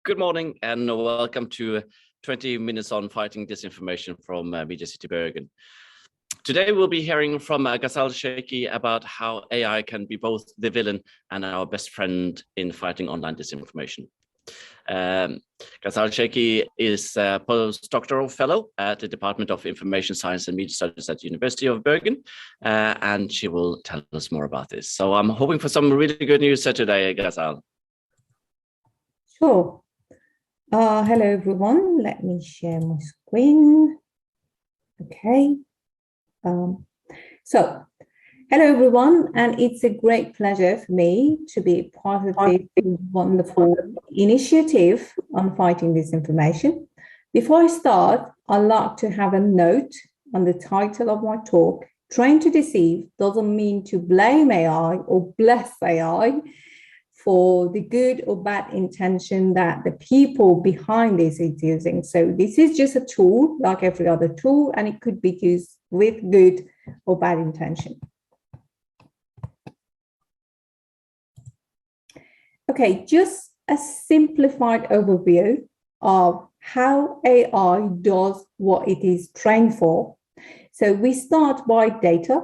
Good morning and welcome to 20 Minutes on Fighting Disinformation from Media City Bergen. Today we'll be hearing from Ghazaal Sheikhi about how AI can be both the villain and our best friend in fighting online disinformation. Ghazaal Sheikhi is a postdoctoral fellow at the Department of Information Science and Media Studies at the University of Bergen, and she will tell us more about this. So I'm hoping for some really good news today, Ghazaal. Sure. Hello, everyone. Let me share my screen. Okay. So, hello, everyone. And it's a great pleasure for me to be part of this wonderful initiative on fighting disinformation. Before I start, I'd like to have a note on the title of my talk. Train to deceive doesn't mean to blame AI or bless AI for the good or bad intention that the people behind this is using. So this is just a tool like every other tool, and it could be used with good or bad intention. Okay, just a simplified overview of how AI does what it is trained for. So we start by data,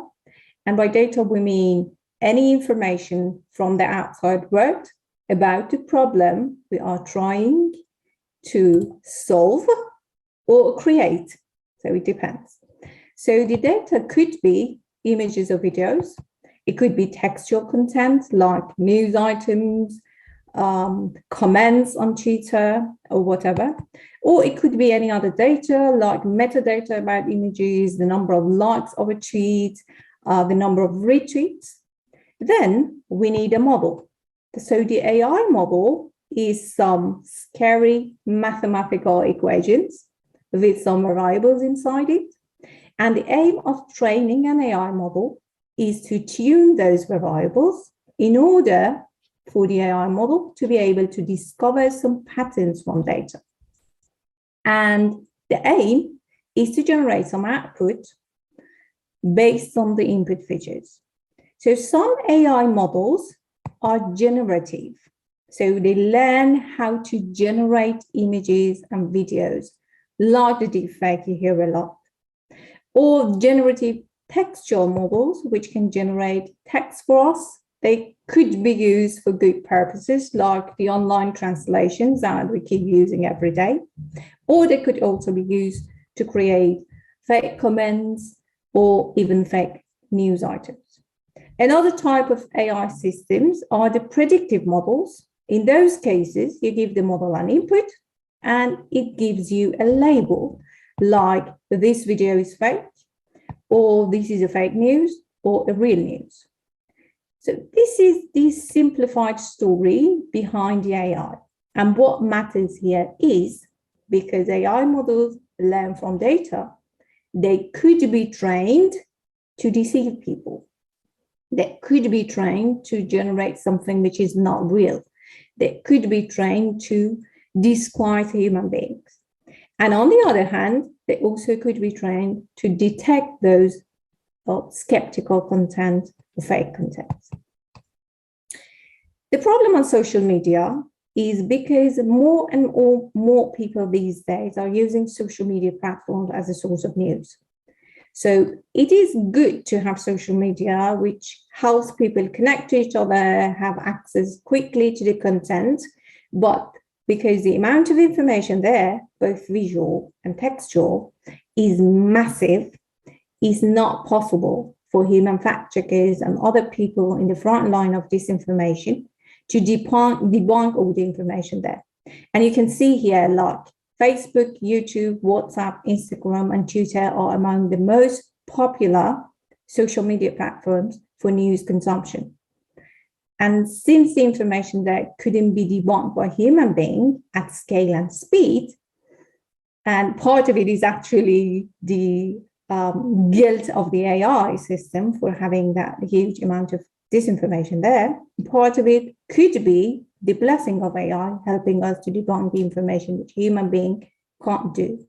and by data we mean any information from the outside world about the problem we are trying to solve or create. So it depends. So the data could be images or videos. It could be textual content like news items, comments on Twitter or whatever. Or it could be any other data like metadata about images, the number of likes of a tweet, the number of retweets. Then we need a model. So the AI model is some scary mathematical equations with some variables inside it. And the aim of training an AI model is to tune those variables in order for the AI model to be able to discover some patterns from data. And the aim is to generate some output based on the input features. So some AI models are generative. So they learn how to generate images and videos, like the deepfake you hear a lot. Or generative textual models, which can generate text for us. They could be used for good purposes, like the online translations that we keep using every day. Or they could also be used to create fake comments or even fake news items. Another type of AI systems are the predictive models. In those cases, you give the model an input and it gives you a label like this video is fake, or this is a fake news, or a real news. So this is the simplified story behind the AI. And what matters here is because AI models learn from data, they could be trained to deceive people. They could be trained to generate something which is not real. They could be trained to disquiet human beings. And on the other hand, they also could be trained to detect those skeptical content or fake content. The problem on social media is because more and more people these days are using social media platforms as a source of news. So it is good to have social media, which helps people connect to each other, have access quickly to the content, but because the amount of information there, both visual and textual, is massive, it's not possible for human fact checkers and other people in the front line of disinformation to debunk all the information there. And you can see here, like, Facebook, YouTube, WhatsApp, Instagram, and Twitter are among the most popular social media platforms for news consumption. And since the information there couldn't be debunked by human beings at scale and speed, and part of it is actually the guilt of the AI system for having that huge amount of disinformation there, part of it could be the blessing of AI helping us to debunk the information which human beings can't do.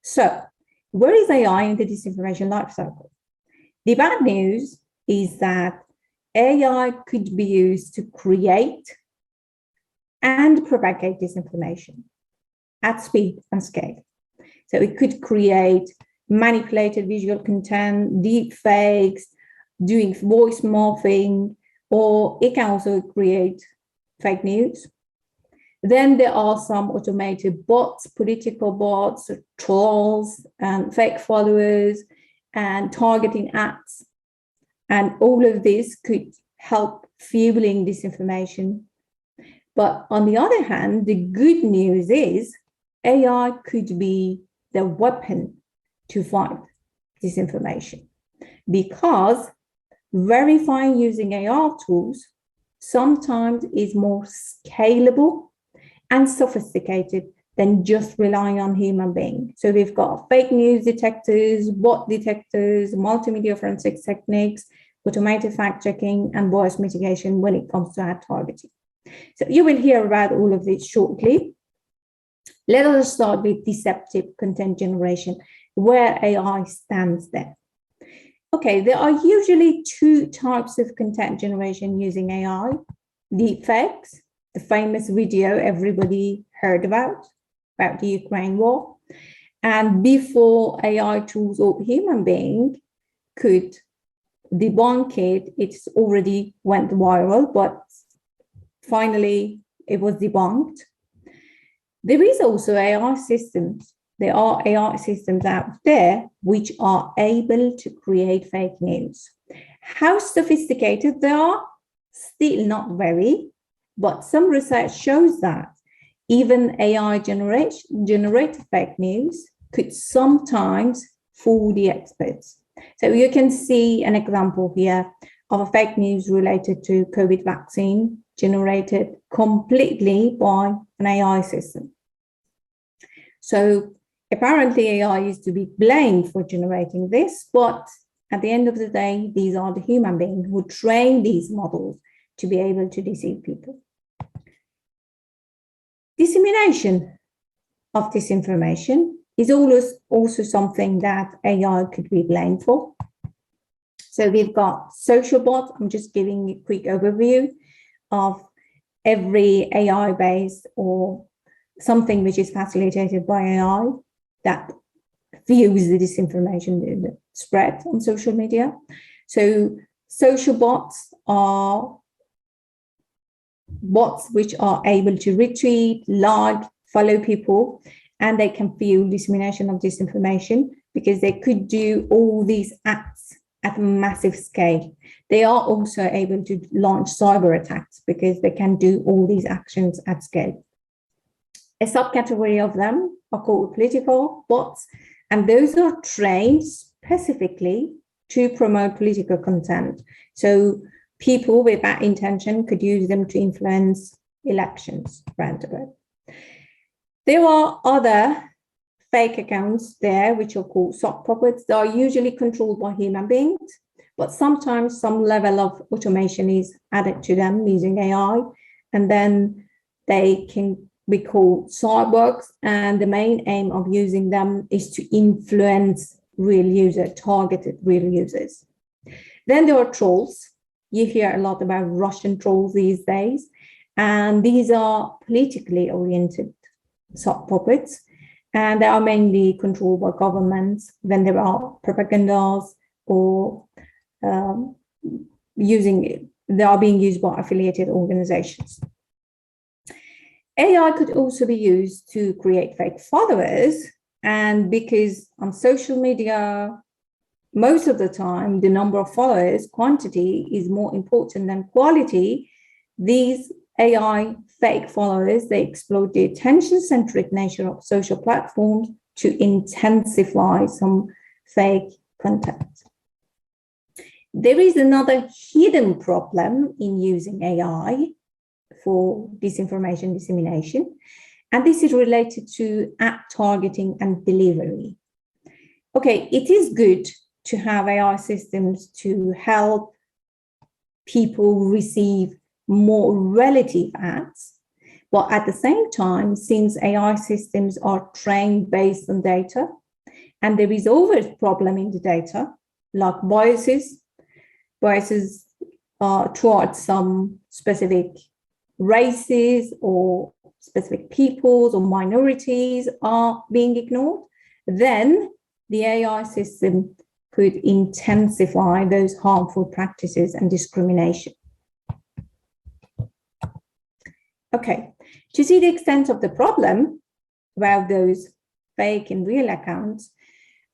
So, where is AI in the disinformation lifecycle? The bad news is that AI could be used to create and propagate disinformation at speed and scale. So it could create manipulated visual content, deep fakes, doing voice morphing, or it can also create fake news. Then there are some automated bots, political bots, trolls, and fake followers, and targeting ads. And all of this could help fueling disinformation. But on the other hand, the good news is AI could be the weapon to fight disinformation, because verifying using AI tools sometimes is more scalable and sophisticated than just relying on human beings. So we've got fake news detectors, bot detectors, multimedia forensics techniques, automated fact checking, and bias mitigation when it comes to ad targeting. So you will hear about all of this shortly. Let us start with deceptive content generation, where AI stands there. Okay, there are usually two types of content generation using AI. Deepfakes, the famous video everybody heard about the Ukraine war. And before AI tools or human being could debunk it, it's already went viral, but finally it was debunked. There is also AI systems. There are AI systems out there which are able to create fake news. How sophisticated they are? Still not very, but some research shows that even AI generated fake news could sometimes fool the experts. So you can see an example here of a fake news related to COVID vaccine generated completely by an AI system. So apparently AI is to be blamed for generating this, but at the end of the day, these are the human beings who train these models to be able to deceive people. Dissemination of disinformation is always also something that AI could be blamed for. So we've got social bots. I'm just giving a quick overview of every AI-based or something which is facilitated by AI that fuels the disinformation the spread on social media. So social bots are bots which are able to retweet, like, follow people, and they can fuel dissemination of disinformation because they could do all these acts at a massive scale. They are also able to launch cyber attacks because they can do all these actions at scale. A subcategory of them are called political bots, and those are trained specifically to promote political content. So people with bad intention could use them to influence elections randomly. There are other fake accounts there, which are called sock puppets. They are usually controlled by human beings, but sometimes some level of automation is added to them using AI, and then they can be called cyborgs. And the main aim of using them is to influence real users, targeted real users. Then there are trolls. You hear a lot about Russian trolls these days, and these are politically oriented sock puppets, and they are mainly controlled by governments when there are propagandas or they are being used by affiliated organizations. AI could also be used to create fake followers, and because on social media, most of the time, the number of followers, quantity is more important than quality, these AI fake followers, they exploit the attention-centric nature of social platforms to intensify some fake content. There is another hidden problem in using AI for disinformation dissemination, and this is related to ad targeting and delivery. Okay, it is good to have AI systems to help people receive more relative ads, but at the same time, since AI systems are trained based on data, and there is always a problem in the data, like biases towards some specific races or specific peoples or minorities are being ignored, then the AI system could intensify those harmful practices and discrimination. Okay, to see the extent of the problem about those fake and real accounts,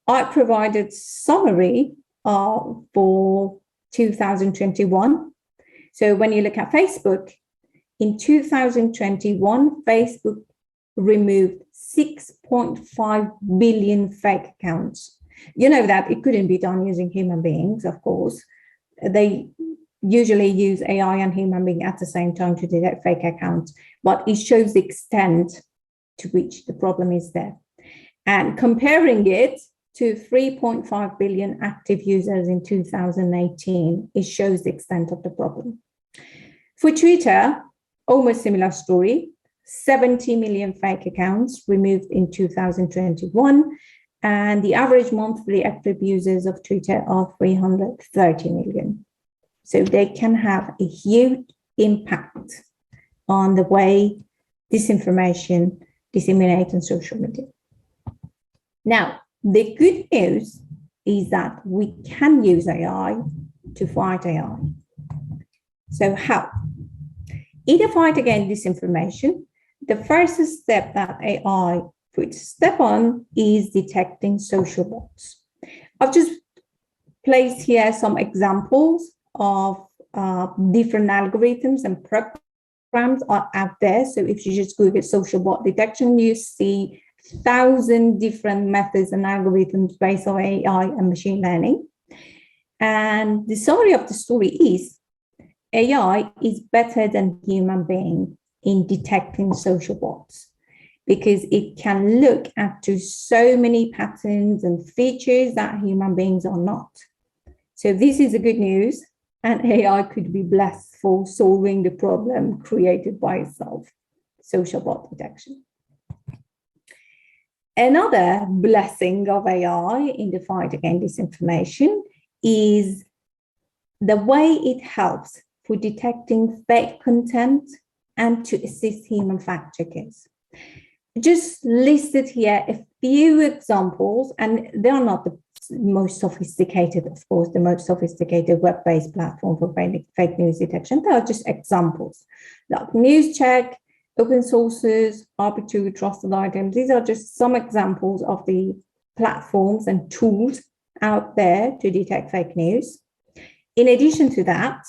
I provided summary for 2021. So when you look at Facebook, in 2021, Facebook removed 6.5 billion fake accounts. You know that it couldn't be done using human beings, of course. They usually use AI and human being at the same time to detect fake accounts, but it shows the extent to which the problem is there. And comparing it to 3.5 billion active users in 2018, it shows the extent of the problem. For Twitter, almost similar story, 70 million fake accounts removed in 2021, and the average monthly active users of Twitter are 330 million. So they can have a huge impact on the way disinformation disseminates on social media. Now, the good news is that we can use AI to fight AI. So how? In the fight against disinformation, the first step that AI would step on is detecting social bots. I've just placed here some examples of different algorithms and programs are out there. So if you just Google social bot detection, you see 1,000 different methods and algorithms based on AI and machine learning. And the summary of the story is AI is better than human being in detecting social bots because it can look at to so many patterns and features that human beings are not. So this is the good news, and AI could be blessed for solving the problem created by itself, social bot detection. Another blessing of AI in the fight against disinformation is the way it helps for detecting fake content and to assist human fact checkers. Just listed here a few examples, and they are not the most sophisticated, of course, the most sophisticated web-based platform for fake news detection. They are just examples, like news check, open sources, arbitrary trusted items. These are just some examples of the platforms and tools out there to detect fake news. In addition to that,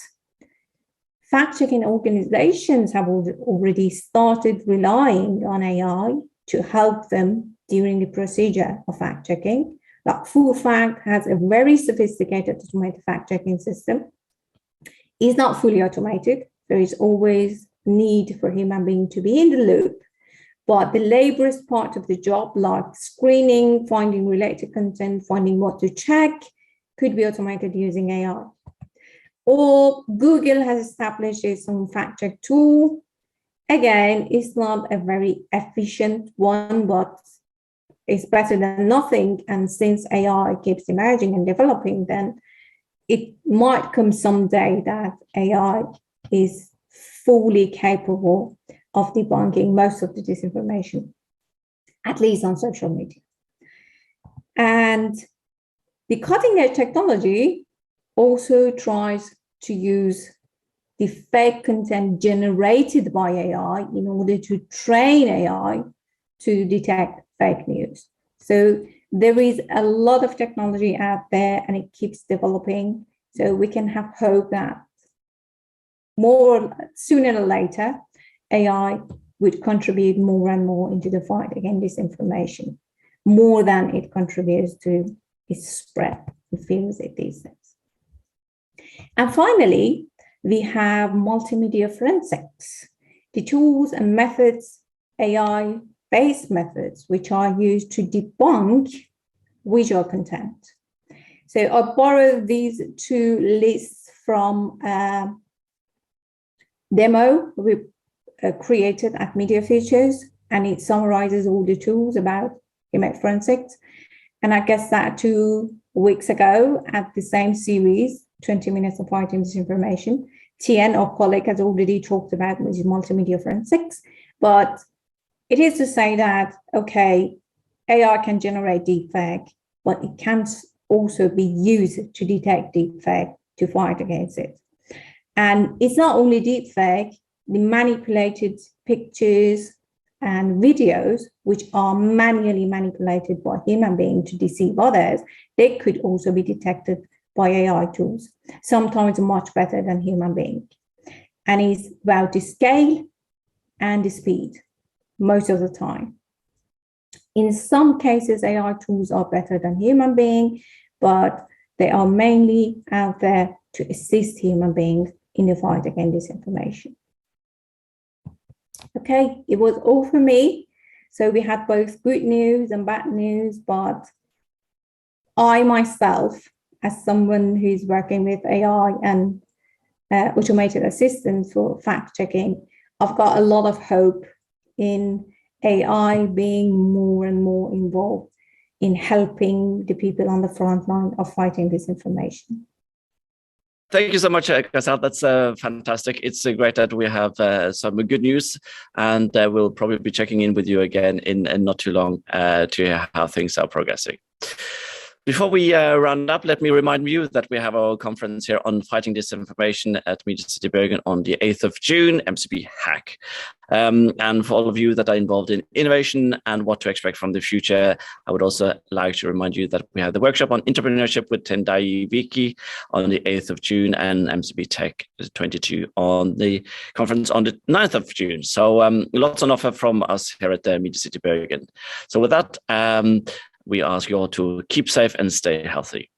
fact-checking organizations have already started relying on AI to help them during the procedure of fact-checking. Like Full Fact has a very sophisticated automated fact-checking system. It's not fully automated. There is always need for human being to be in the loop. But the laborious part of the job, like screening, finding related content, finding what to check, could be automated using AI. Or Google has established its own fact check tool. Again, it's not a very efficient one, but it's better than nothing. And since AI keeps emerging and developing, then it might come someday that AI is fully capable of debunking most of the disinformation, at least on social media. And the cutting edge technology also tries to use the fake content generated by AI in order to train AI to detect fake news. So there is a lot of technology out there and it keeps developing. So we can have hope that sooner or later, AI would contribute more and more into the fight against disinformation, more than it contributes to its spread. It feels it these days. And finally, we have multimedia forensics, the tools and methods, AI-based methods, which are used to debunk visual content. So I borrowed these two lists from a demo we created at Media Features, and it summarizes all the tools about image forensics. And I guess that 2 weeks ago at the same series, 20 Minutes of Fighting Disinformation, Tien, our colleague, has already talked about, which is multimedia forensics. But it is to say that, okay, AI can generate deepfake, but it can also be used to detect deepfake to fight against it. And it's not only deepfake, the manipulated pictures and videos, which are manually manipulated by human beings to deceive others, they could also be detected by AI tools, sometimes much better than human beings. And it's about the scale and the speed most of the time. In some cases, AI tools are better than human beings, but they are mainly out there to assist human beings in the fight against disinformation. Okay, it was all for me. So we had both good news and bad news, but I myself, as someone who's working with AI and automated assistants for fact checking, I've got a lot of hope in AI being more and more involved in helping the people on the front line of fighting disinformation. Thank you so much, Ghazaal. That's fantastic. It's great that we have some good news, and we'll probably be checking in with you again in not too long to hear how things are progressing. Before we round up, let me remind you that we have our conference here on fighting disinformation at Media City Bergen on the 8th of June, MCB Hack. And for all of you that are involved in innovation and what to expect from the future, I would also like to remind you that we have the workshop on entrepreneurship with Tendai Viki on the 8th of June and MCB Tech 22 on the conference on the 9th of June. So lots on offer from us here at Media City Bergen. So with that, we ask you all to keep safe and stay healthy.